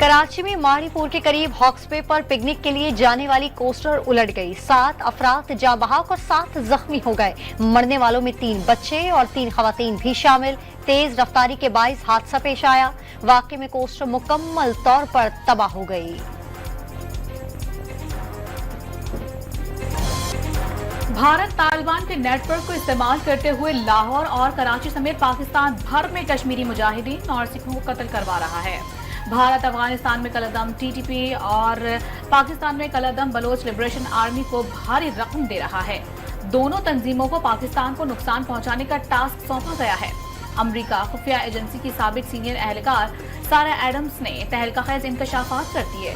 कराची में माड़ी पुल के करीब हॉक्सवे पर पिकनिक के लिए जाने वाली कोस्टर उलट गई। 7 अफराद जाँ बहक और 7 जख्मी हो गए। मरने वालों में 3 बच्चे और 3 खवातीन भी शामिल। तेज रफ्तारी के बाइस हादसा पेश आया। वाक़े में कोस्टर मुकम्मल तौर पर तबाह हो गई। भारत तालिबान के नेटवर्क को इस्तेमाल करते हुए लाहौर और कराची समेत पाकिस्तान भर में कश्मीरी मुजाहिदीन और सिखों को कत्ल करवा रहा है। भारत अफगानिस्तान में कलअदम टीटीपी और पाकिस्तान में कलअदम बलोच लिबरेशन आर्मी को भारी रकम दे रहा है। दोनों तंजीमों को पाकिस्तान को नुकसान पहुंचाने का टास्क सौंपा गया है। अमरीका खुफिया एजेंसी की साबिक सीनियर एहलकार सारा एडम्स ने तहलका खेज इंकशाफात कर दिए।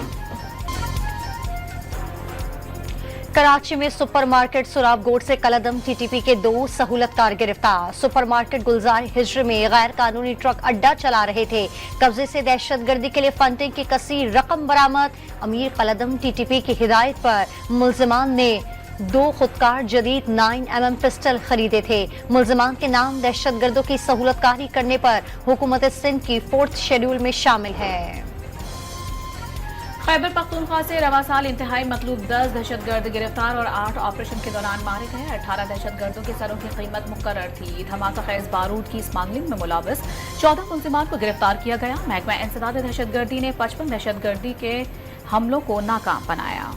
कराची में सुपरमार्केट सुराबगोट से कलअदम टीटीपी के 2 सहूलतकार गिरफ्तार। सुपरमार्केट गुलजार हिज्र में गैर कानूनी ट्रक अड्डा चला रहे थे। कब्जे से दहशतगर्दी के लिए फंडिंग की कसीर रकम बरामद। अमीर कलअदम टीटीपी की हिदायत पर मुल्जिमान ने 2 खुदकार जदीद 9mm पिस्टल खरीदे थे। मुल्जिमान के नाम दहशतगर्दों की सहूलतकारी करने पर हुकूमत सिंध की 4th शेड्यूल में शामिल है। खैबर पख्तूनख्वा से रवा साल इंतहाई मतलूब 10 दहशतगर्द गिरफ्तार और 8 ऑपरेशन के दौरान मारे गए। 18 दहशतगर्दों के सरों की कीमत मुकर्रर थी। धमाका खेज बारूद की स्मगलिंग में मुलव्वस 14 मुल्जिमान को गिरफ्तार किया गया। महकमा इंसदाद दहशतगर्दी ने 55 दहशतगर्दी के हमलों को नाकाम बनाया।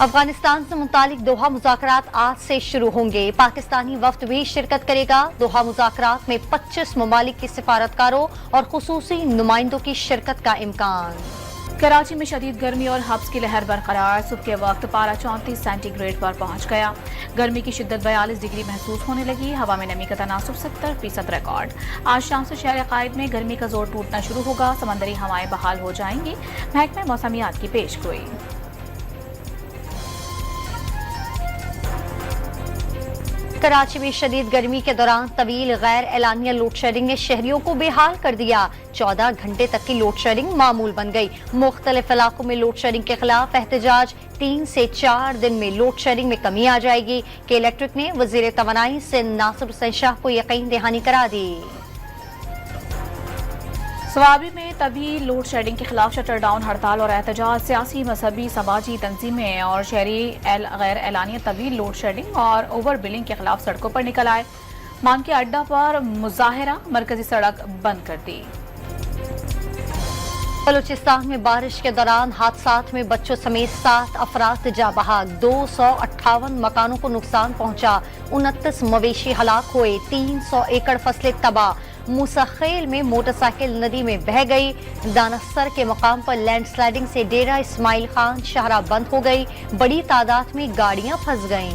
अफगानिस्तान से मुतालिक दोहा मुज़ाकरात आज से शुरू होंगे। पाकिस्तानी वफ्द भी शिरकत करेगा। दोहा मुज़ाकरात में 25 ममालिक के सिफारतकारों और खुसूसी नुमाइंदों की शिरकत का इम्कान। कराची में शदीद गर्मी और हब्स की लहर बरकरार। सुबह के वक्त पारा 34 सेंटीग्रेड पर पहुंच गया। गर्मी की शिद्दत 42 डिग्री महसूस होने लगी। हवा में नमी का तनासुब 70% रिकॉर्ड। आज शाम से शहर अकायद में गर्मी का जोर टूटना शुरू होगा। समंदरी हवाएं बहाल हो जाएंगी। महकमा मौसमियात की पेशगोई। कराची में शदीद गर्मी के दौरान तवील गैर एलानिया लोड शेडिंग ने शहरियों को बेहाल कर दिया। 14 घंटे तक की लोड शेडिंग मामूल बन गई। मुख्तलिफ इलाकों में लोड शेडिंग के खिलाफ एहतजाज। 3 से 4 दिन में लोड शेडिंग में कमी आ जाएगी। के इलेक्ट्रिक ने वजीर तवानाई सिंध नासिर हुसैन शाह को यकीन दहानी करा दी। स्वाबी में तभी लोड शेडिंग के खिलाफ शटर डाउन हड़ताल और एहतजाज। सियासी मजहबी समाजी तंजीमें और शहरी गैर एलानिया तवील लोड शेडिंग और ओवर बिलिंग के खिलाफ सड़कों पर निकल आए। मानके अड्डा पर मुजाहिरा, मरकजी सड़क बंद कर दी। बलूचिस्तान में बारिश के दौरान हादसात में बच्चों समेत 7 अफराद जाँ बहक। 258 मकानों को नुकसान पहुंचा। 29 मवेशी हलाक हुए। 300 एकड़ फसलें तबाह। मूसाखेल में मोटरसाइकिल नदी में बह गई। दानसर के मकाम पर लैंडस्लाइडिंग से डेरा इस्माइल खान शाहरा बंद हो गई। बड़ी तादाद में गाड़ियां फंस गईं।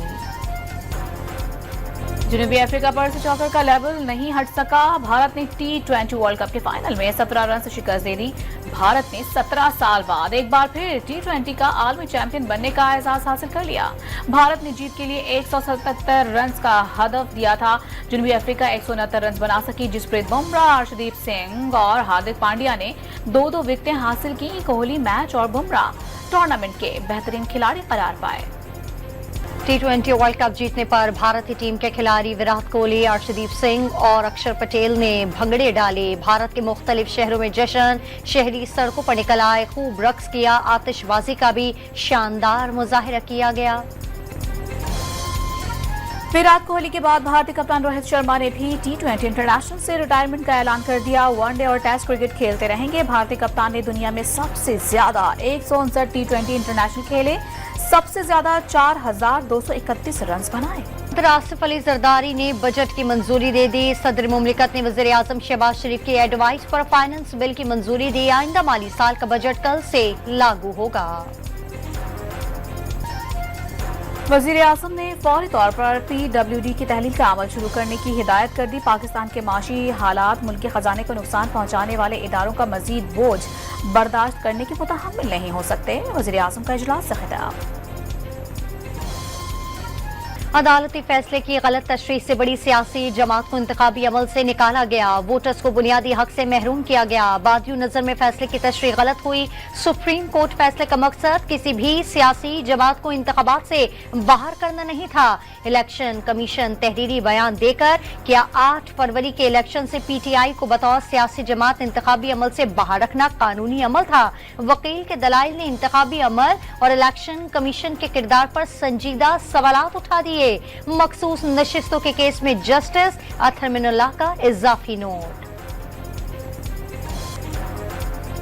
जनूबी अफ्रीका पर से चौकर का लेवल नहीं हट सका। भारत ने T20 वर्ल्ड कप के फाइनल में 17 रन से शिकस्त दे दी। भारत ने 17 साल बाद एक बार फिर T20 का आलमी चैंपियन बनने का एजाज हासिल कर लिया। भारत ने जीत के लिए 177 रन का हदफ दिया था। जनूबी अफ्रीका 169 रन बना सकी। जसप्रीत बुमराह, अर्शदीप सिंह और हार्दिक पांड्या ने 2-2 विकेटें हासिल की। कोहली मैच और बुमराह टूर्नामेंट के बेहतरीन खिलाड़ी करार पाए। T20 वर्ल्ड कप जीतने पर भारतीय टीम के खिलाड़ी विराट कोहली, अर्शदीप सिंह और अक्षर पटेल ने भंगड़े डाले। भारत के मुख्तलिफ शहरों में जश्न। शहरी सड़कों पर निकल आए। खूब रक्स किया। आतिशबाजी का भी शानदार मुजाहिरा किया गया। विराट कोहली के बाद भारतीय कप्तान रोहित शर्मा ने भी T20 इंटरनेशनल से रिटायरमेंट का ऐलान कर दिया। वनडे और टेस्ट क्रिकेट खेलते रहेंगे। भारतीय कप्तान ने दुनिया में सबसे ज्यादा 159 T20 इंटरनेशनल खेले। सबसे ज्यादा 4231 रन बनाए। सदर आसिफ अली जरदारी ने बजट की मंजूरी दे दी। सदर मुमलिकत ने वज़ीर आज़म शहबाज शरीफ की एडवाइस पर फाइनेंस बिल की मंजूरी दी। आइंदा माली साल का बजट कल से लागू होगा। वज़ीर आज़म ने फौरी तौर पर PWD की तहलील का अमल शुरू करने की हिदायत कर दी। पाकिस्तान के माशी हालात मुल्क के खजाने को नुकसान पहुंचाने वाले इदारों का मजीद बोझ बर्दाश्त करने के मुतहम्मिल नहीं हो सकते। वज़ीर आज़म का इजलास से खिताब। अदालती फैसले की गलत तशरीह से बड़ी सियासी जमात को इंतखाबी अमल से निकाला गया, वोटर्स को बुनियादी हक से महरूम किया गया। बादियों नजर में फैसले की तशरीह गलत हुई। सुप्रीम कोर्ट फैसले का मकसद किसी भी सियासी जमात को इंतखाबात से बाहर करना नहीं था। इलेक्शन कमीशन तहरीरी बयान देकर क्या 8 फरवरी के इलेक्शन से पीटीआई को बतौर सियासी जमात इंतखाबी अमल से बाहर रखना कानूनी अमल था। वकील के दलाइल ने इंतखाबी अमल और इलेक्शन कमीशन के किरदार पर संजीदा सवालात उठा दिए। मखसूस नशिस्तों के केस में जस्टिस अतहर मिनुल्लाह का इजाफी नोट।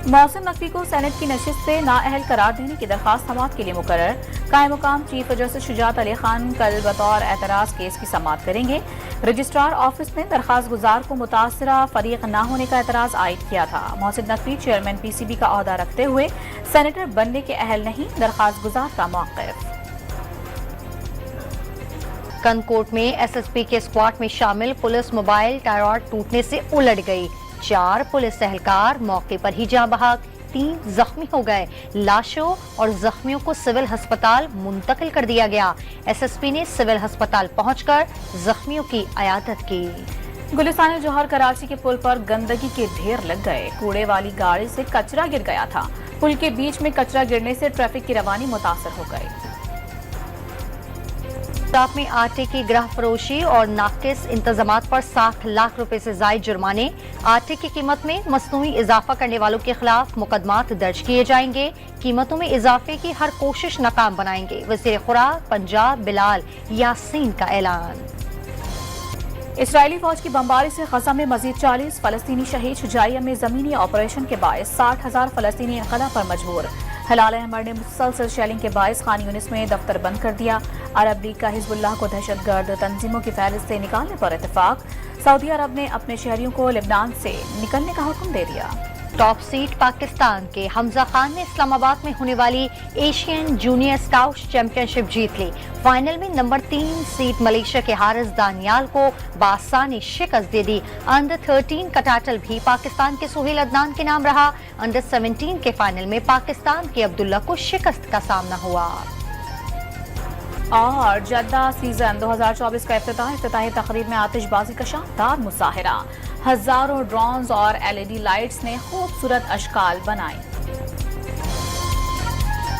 मोहसिन नकवी को सेनेट की नशिस्त से नाअहल करार देने की दरखास्त समाअत के लिए मुकर्रर। कायम मुकाम चीफ जस्टिस शुजात अली खान कल बतौर एतराज केस की समाअत करेंगे। रजिस्ट्रार ऑफिस ने दरखास्त गुजार को मुतासरा फरीक न होने का एतराज आयद किया था। मोहसिन नकवी चेयरमैन पीसीबी का ओहदा रखते हुए सेनेटर बनने के अहल नहीं, दरखास्त गुजार का मौक़िफ़। कनकोट में एसएसपी के स्क्वाड में शामिल पुलिस मोबाइल टायर टूटने से उलट गई। 4 पुलिस एहलकार मौके पर ही जाँ बहक, 3 जख्मी हो गए। लाशों और जख्मियों को सिविल अस्पताल मुंतकिल कर दिया गया। एसएसपी ने सिविल अस्पताल पहुंचकर जख्मियों की अयादत की। गुलिस्तान जौहर कराची के पुल पर गंदगी के ढेर लग गए। कूड़े वाली गाड़ी से कचरा गिर गया था। पुल के बीच में कचरा गिरने से ट्रैफिक की रवानी मुतासर हो गई। पंजाब में आटे की गिरह फरोशी और नाकिस इंतजामात पर 60 लाख रुपए से जायद जुर्माने। आटे की कीमत में मसनूई इजाफा करने वालों के खिलाफ मुकदमात दर्ज किए जाएंगे। कीमतों में इजाफे की हर कोशिश नाकाम बनाएंगे। वज़ीर खुराक पंजाब बिलाल यासीन का ऐलान। इसराइली फौज की बमबारी से गजा में मजीद 40 फलस्तीनी शहीद। शुजाइया में जमीनी ऑपरेशन के बायस 60,000 फलस्तीनी इनकला पर मजबूर। हिलाल अहमद ने मुसलसल शेलिंग के बायस खान यूनिस में दफ्तर बंद कर दिया। अरब लीग का हिजबुल्लाह को दहशतगर्द तंजीमों की फहरिस्त से निकालने पर इत्तेफाक। सऊदी अरब ने अपने शहरियों को लेबनान से निकलने का हुक्म दे दिया। टॉप सीड पाकिस्तान के हमजा खान ने इस्लामाबाद में होने वाली एशियन जूनियर स्काउट चैंपियनशिप जीत ली। फाइनल में नंबर 3 सीड मलेशिया के हारिस दानियाल को बासानी शिकस्त दे दी। अंडर 13 का टाइटल भी पाकिस्तान के सुहेल अदनान के नाम रहा। अंडर 17 के फाइनल में पाकिस्तान के अब्दुल्ला को शिकस्त का सामना हुआ। और जद्दा सीजन 2024 का इफ्तिताही तकरीब में आतिशबाजी का शानदार मुजाहिरा। हजारों ड्रोन्स और एलईडी लाइट्स ने खूबसूरत अशकाल बनाई।